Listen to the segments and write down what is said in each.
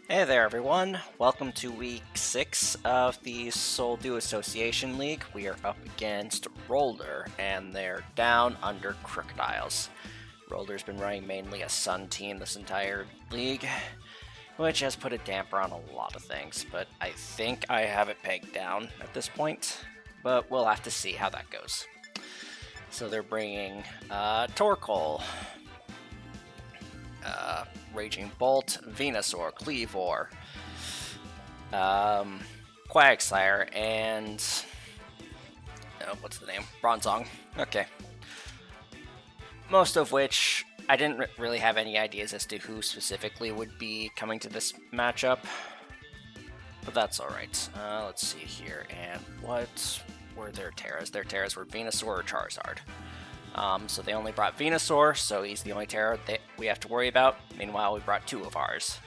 Hey there, everyone. Welcome to week 6 of the Seoul Do Association League. We are up against Rhoulder and their Down Under Krookodiles. Rhoulder's been running mainly a Sun team this entire league, which has put a damper on a lot of things, but I think I have it pegged down at this point, but we'll have to see how that goes. So they're bringing Torkoal, Raging Bolt, Venusaur, Cleavor, Quagsire, and what's the name? Bronzong. Okay. Most of which I didn't really have any ideas as to who specifically would be coming to this matchup, but that's all right. Let's see here, and what were their Terras? Their Terras were Venusaur or Charizard. So they only brought Venusaur, so he's the only Terra that we have to worry about. Meanwhile, we brought 2 of ours.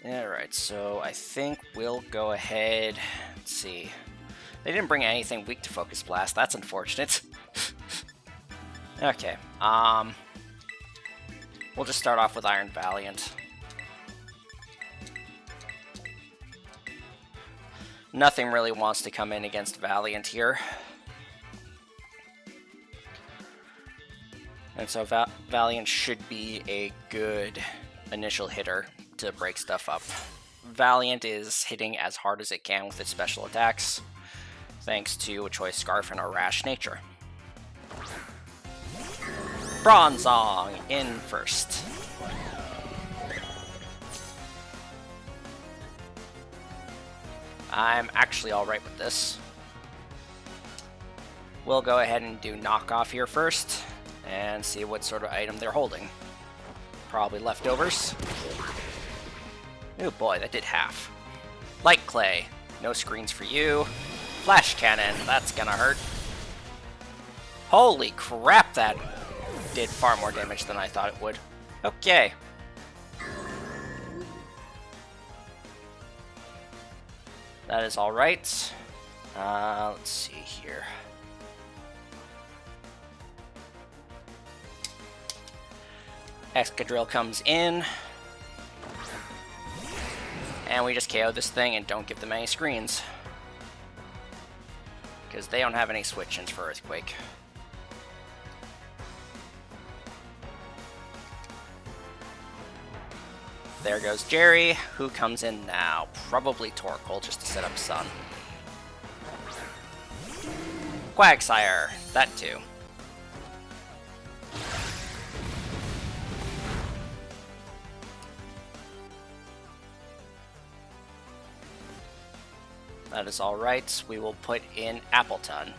Alright, so I think we'll go ahead. Let's see. They didn't bring anything weak to Focus Blast. That's unfortunate. Okay. We'll just start off with Iron Valiant. Nothing really wants to come in against Valiant here. And so Valiant should be a good initial hitter to break stuff up. Valiant is hitting as hard as it can with its special attacks, thanks to a Choice Scarf and a rash nature. Bronzong in first. I'm actually alright with this. We'll go ahead and do knockoff here first, and see what sort of item they're holding. Probably leftovers. Oh boy, that did half. Light Clay, no screens for you. Flash Cannon, that's gonna hurt. Holy crap, that did far more damage than I thought it would. Okay. That is alright. Let's see here. Excadrill comes in. And we just KO this thing and don't give them any screens. Because they don't have any switch-ins for Earthquake. There goes Jerry, who comes in now. Probably Torkoal, just to set up Sun. Quagsire, that too. That is alright. We will put in Appleton.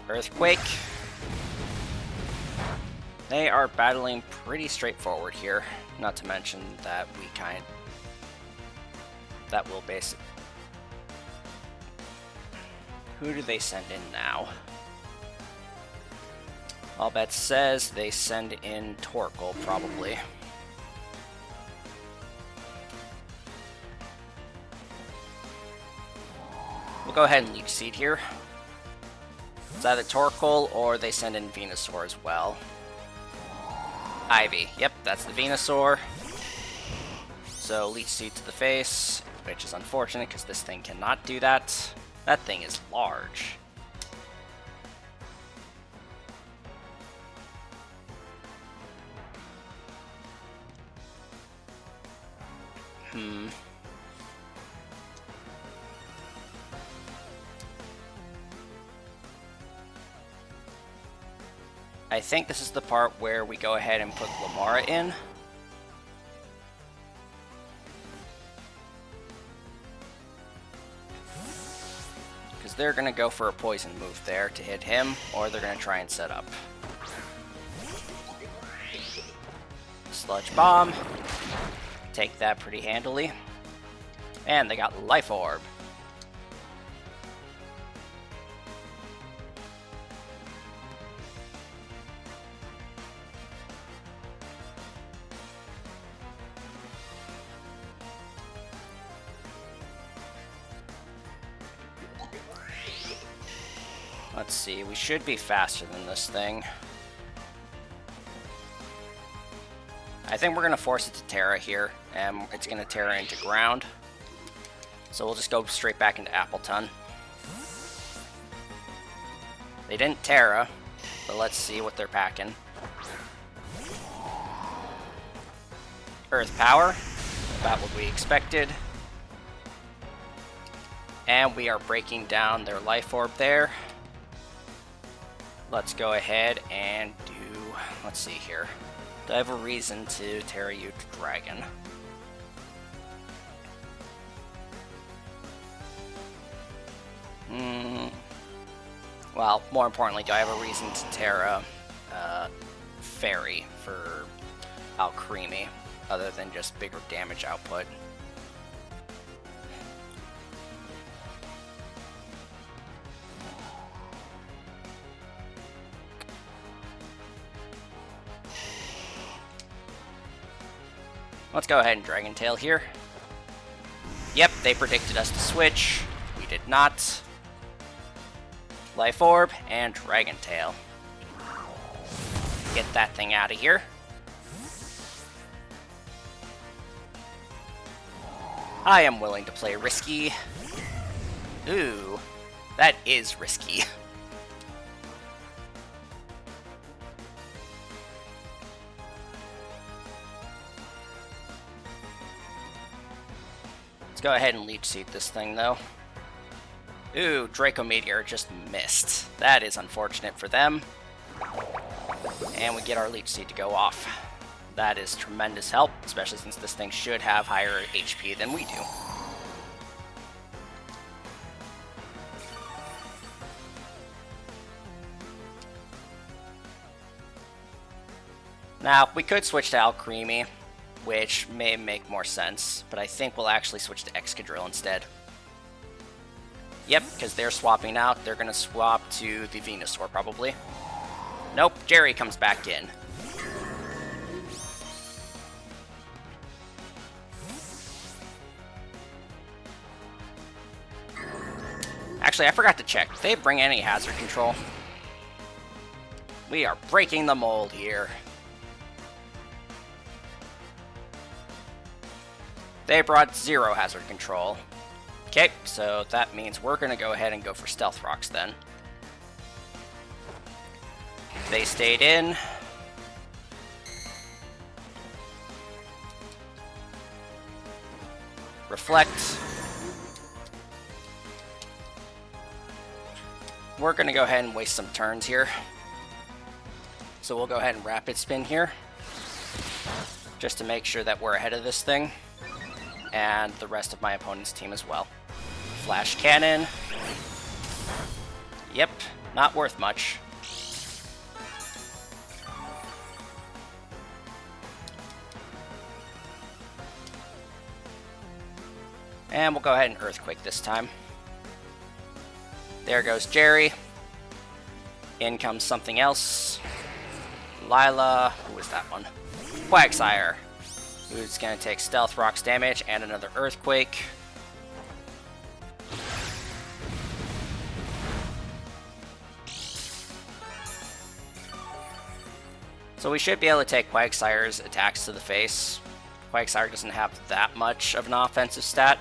Earthquake. They are battling pretty straightforward here. Not to mention that that will basic. Who do they send in now? All bet says they send in Torkoal, probably. We'll go ahead and Leech Seed here. It's either Torkoal or they send in Venusaur as well. Ivy. Yep, that's the Venusaur. So Leech Seed to the face, which is unfortunate because this thing cannot do that. That thing is large. I think this is the part where we go ahead and put Lamara in. Because they're going to go for a poison move there to hit him, or they're going to try and set up. Sludge Bomb. Take that pretty handily. And they got Life Orb. Let's see, we should be faster than this thing. I think we're going to force it to Terra here, and it's going to Terra into ground. So we'll just go straight back into Appleton. They didn't Terra, but let's see what they're packing. Earth Power, about what we expected. And we are breaking down their life orb there. Let's go ahead and do, let's see here. Do I have a reason to Terra you to Dragon? Well, more importantly, do I have a reason to Terra Fairy for Alcremie, other than just bigger damage output? Let's go ahead and Dragon Tail here. Yep, they predicted us to switch. We did not. Life Orb and Dragon Tail. Get that thing out of here. I am willing to play risky. Ooh, that is risky. Let's go ahead and Leech Seed this thing, though. Ooh, Draco Meteor just missed. That is unfortunate for them. And we get our Leech Seed to go off. That is tremendous help, especially since this thing should have higher HP than we do. Now, we could switch to Alcremie, which may make more sense, but I think we'll actually switch to Excadrill instead. Yep, because they're swapping out. They're going to swap to the Venusaur, probably. Nope, Jerry comes back in. Actually, I forgot to check. Did they bring any hazard control? We are breaking the mold here. They brought 0 hazard control. Okay, so that means we're going to go ahead and go for Stealth Rocks then. They stayed in. Reflect. We're going to go ahead and waste some turns here. So we'll go ahead and Rapid Spin here, just to make sure that we're ahead of this thing, and the rest of my opponent's team as well. Flash Cannon. Yep, not worth much. And we'll go ahead and Earthquake this time. There goes Jerry. In comes something else. Lila, who was that one? Quagsire, who's going to take Stealth Rocks damage and another Earthquake. So we should be able to take Quagsire's attacks to the face. Quagsire doesn't have that much of an offensive stat.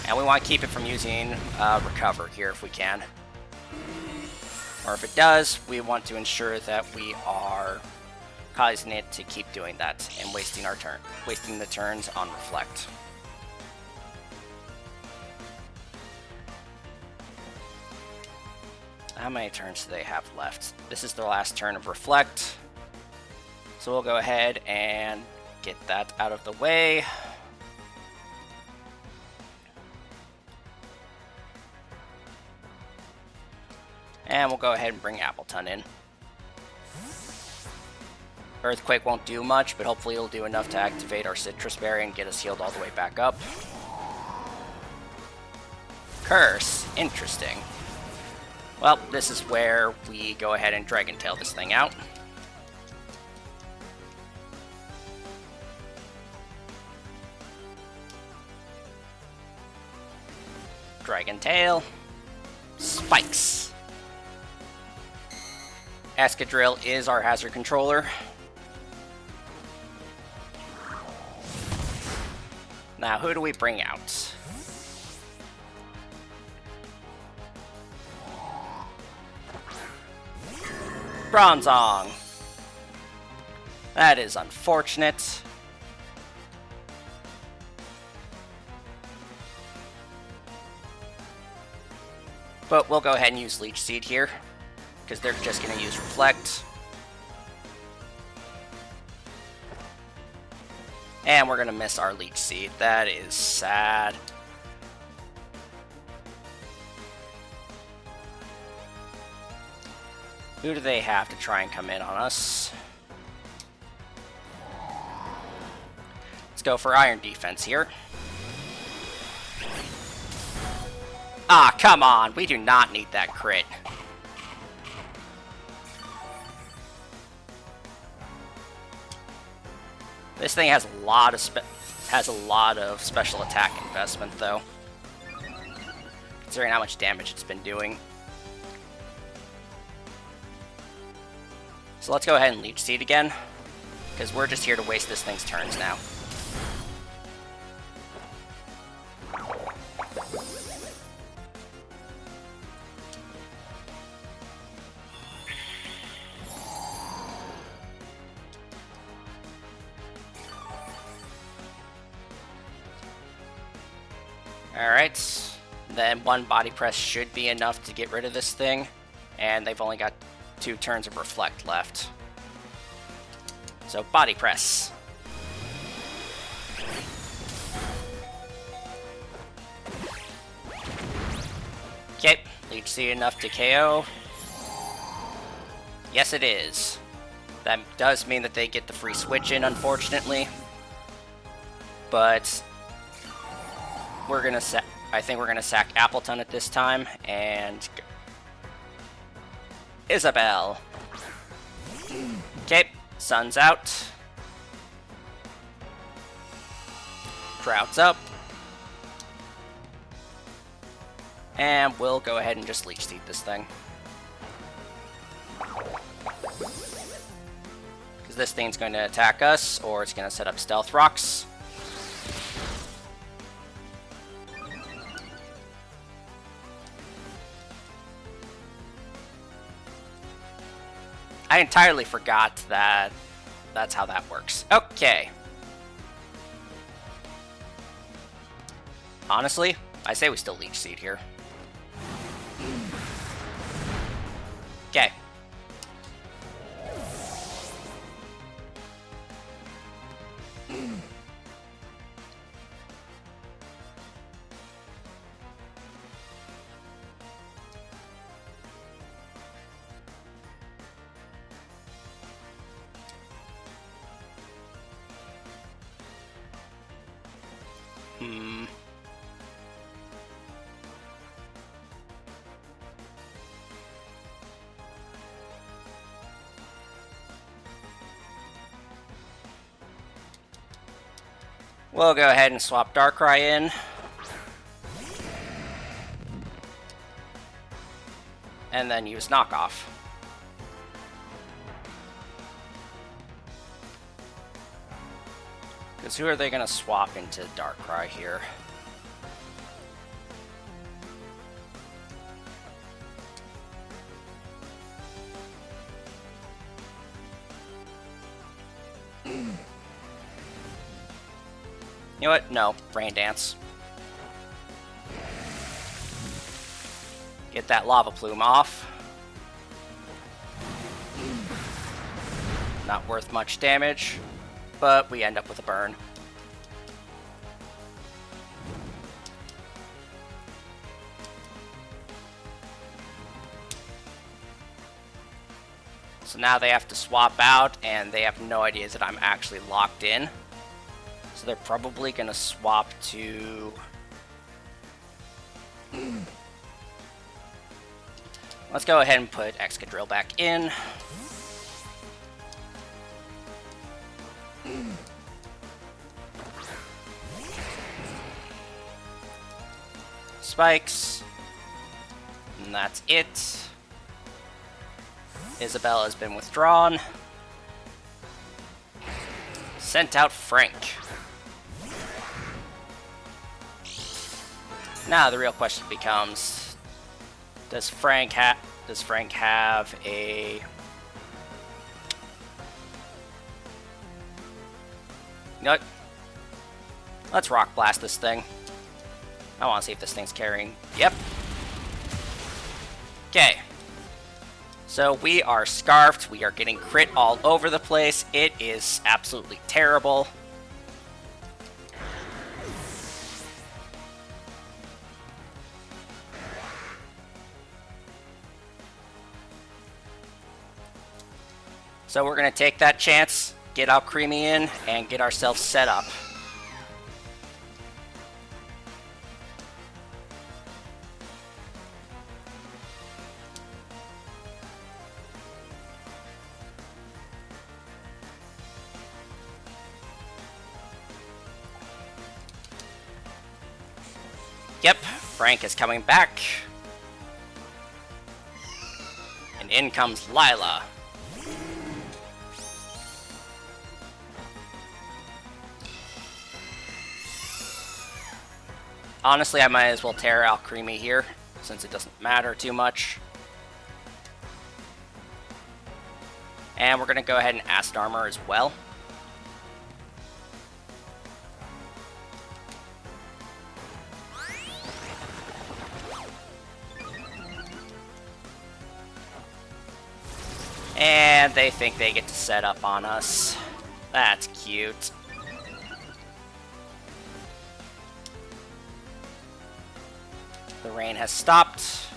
And we want to keep it from using Recover here if we can. Or if it does, we want to ensure that we are causing it to keep doing that and wasting the turns on Reflect. How many turns do they have left? This is the last turn of Reflect. So we'll go ahead and get that out of the way. And we'll go ahead and bring Appleton in. Earthquake won't do much, but hopefully it'll do enough to activate our Citrus Berry and get us healed all the way back up. Curse. Interesting. Well, this is where we go ahead and Dragon Tail this thing out. Dragon Tail. Spikes. Escadrille is our hazard controller. Now, who do we bring out? Bronzong. That is unfortunate. But we'll go ahead and use Leech Seed here, because they're just going to use Reflect. And we're going to miss our Leech Seed. That is sad. Who do they have to try and come in on us? Let's go for Iron Defense here. Ah, come on! We do not need that crit. This thing has a lot of special attack investment, though, considering how much damage it's been doing. So let's go ahead and Leech Seed again, because we're just here to waste this thing's turns now. Alright, then one Body Press should be enough to get rid of this thing, and they've only got 2 turns of Reflect left. So, Body Press. Okay, Leech Seed enough to KO. Yes, it is. That does mean that they get the free switch in, unfortunately. But we're gonna I think we're gonna sack Appleton at this time, and Isabelle. Okay, Sun's out. Drought's up. And we'll go ahead and just Leech Seed this thing. Because this thing's going to attack us, or it's going to set up Stealth Rocks. I entirely forgot that that's how that works. Okay. Honestly, I say we still Leech Seed here. Okay. We'll go ahead and swap Darkrai in. And then use Knockoff. Because who are they going to swap into Darkrai here? You know what? No. Rain Dance. Get that Lava Plume off. Not worth much damage, but we end up with a burn. So now they have to swap out, and they have no idea that I'm actually locked in. So they're probably going to swap to... Let's go ahead and put Excadrill back in. Spikes. And that's it. Isabel has been withdrawn. Sent out Frank. Now the real question becomes, does Frank have a... You know what? Let's Rock Blast this thing. I want to see if this thing's carrying. Yep. Okay. So we are scarfed. We are getting crit all over the place. It is absolutely terrible. So we're going to take that chance, get Alcremie in, and get ourselves set up. Yep, Frank is coming back. And in comes Lila. Honestly, I might as well tear Alcremie here, since it doesn't matter too much. And we're going to go ahead and Acid Armor as well. And they think they get to set up on us. That's cute. The rain has stopped.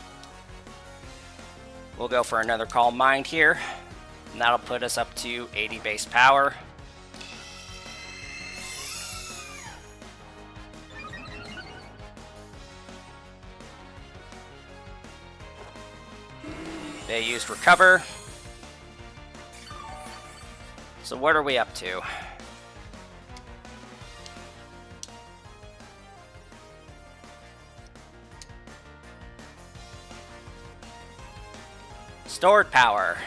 We'll go for another Calm Mind here. And that'll put us up to 80 base power. They used Recover. So what are we up to? Stored power.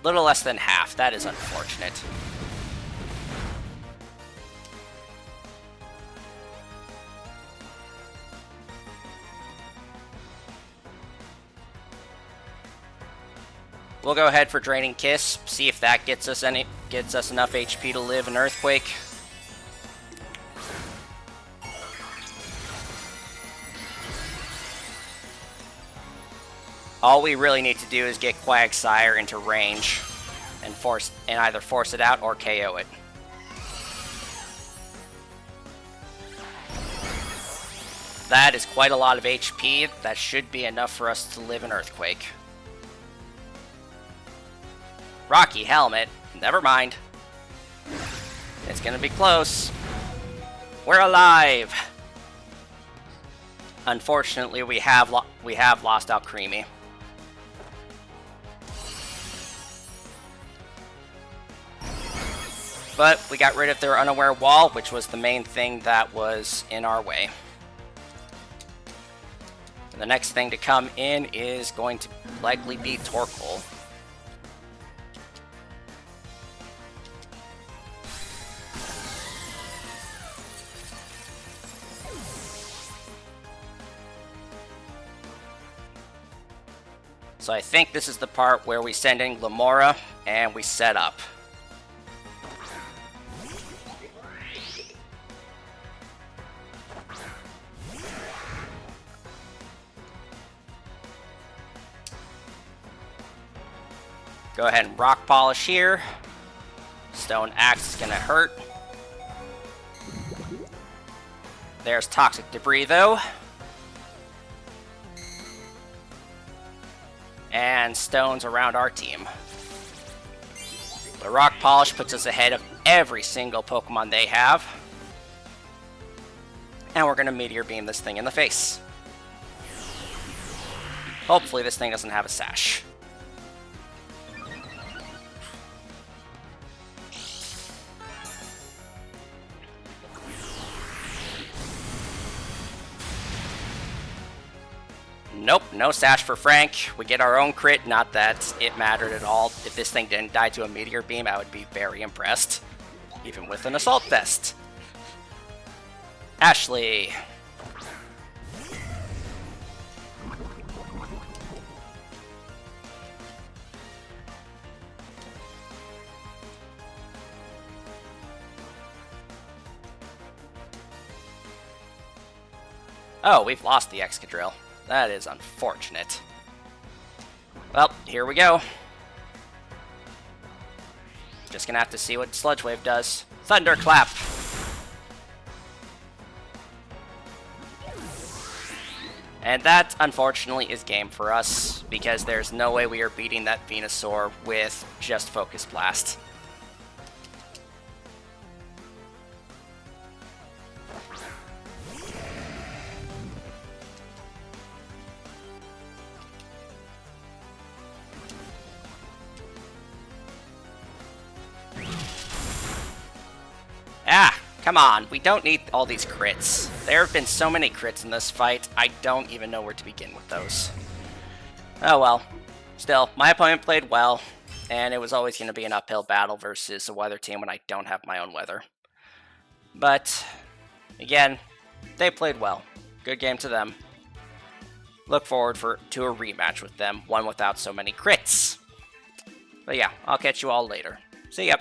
Little less than half. That is unfortunate. We'll go ahead for Draining Kiss, see if that gets us enough HP to live an Earthquake. All we really need to do is get Quagsire into range and either force it out or KO it. That is quite a lot of HP. That should be enough for us to live an Earthquake. Rocky Helmet. Never mind. It's gonna be close. We're alive. Unfortunately, we have lost Alcremie. But we got rid of their Unaware Wall, which was the main thing that was in our way. And the next thing to come in is going to likely be Torkoal. So I think this is the part where we send in Glamora and we set up. Go ahead and Rock Polish here. Stone Axe is gonna hurt. There's Toxic Debris though. And stones around our team. The Rock Polish puts us ahead of every single Pokemon they have. And we're gonna Meteor Beam this thing in the face. Hopefully this thing doesn't have a Sash. Nope, no sash for Frank. We get our own crit, not that it mattered at all. If this thing didn't die to a meteor beam, I would be very impressed. Even with an assault vest. Ashley. Oh, we've lost the Excadrill. That is unfortunate. Well, here we go. Just gonna have to see what Sludge Wave does. Thunderclap! And that, unfortunately, is game for us, because there's no way we are beating that Venusaur with just Focus Blast. Ah, come on, we don't need all these crits. There have been so many crits in this fight, I don't even know where to begin with those. Oh well. Still, my opponent played well, and it was always going to be an uphill battle versus a weather team when I don't have my own weather. But, again, they played well. Good game to them. Look forward to a rematch with them, one without so many crits. But yeah, I'll catch you all later. See ya.